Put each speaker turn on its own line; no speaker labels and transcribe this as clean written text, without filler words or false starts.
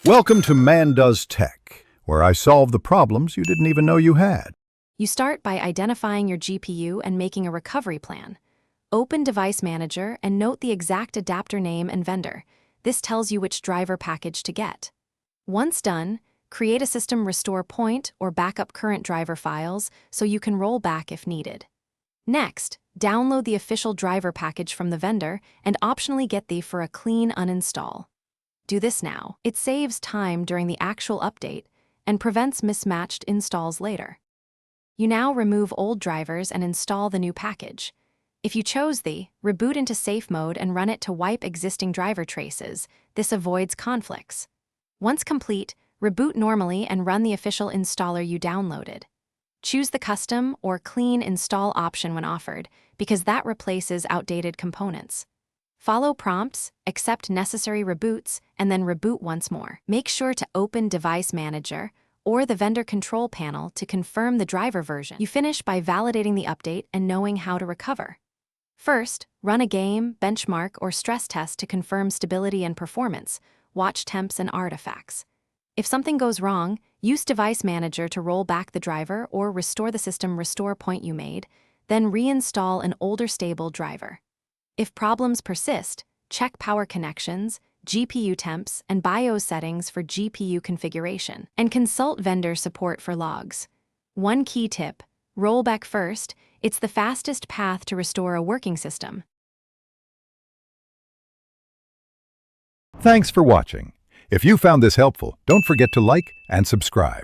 Welcome to Man Does Tech, where I solve the problems you didn't even know you had.
You start by identifying your GPU and making a recovery plan. Open Device Manager and note the exact adapter name and vendor. This tells you which driver package to get. Once done, create a system restore point or backup current driver files so you can roll back if needed. Next, download the official driver package from the vendor and optionally get the for a clean uninstall. Do this now. It saves time during the actual update and prevents mismatched installs later. You now remove old drivers and install the new package. If you chose the, reboot into safe mode and run it to wipe existing driver traces. This avoids conflicts. Once complete, reboot normally and run the official installer you downloaded. Choose the custom or clean install option when offered, because that replaces outdated components. Follow prompts, accept necessary reboots, and then reboot once more. Make sure to open Device Manager or the vendor control panel to confirm the driver version. You finish by validating the update and knowing how to recover. First, run a game, benchmark, or stress test to confirm stability and performance. Watch temps and artifacts. If something goes wrong, use Device Manager to roll back the driver or restore the system restore point you made, then reinstall an older stable driver. If problems persist, check power connections, GPU temps, and BIOS settings for GPU configuration, and consult vendor support for logs. One key tip: roll back first. It's the fastest path to restore a working system.
Thanks for watching. If you found this helpful, don't forget to like and subscribe.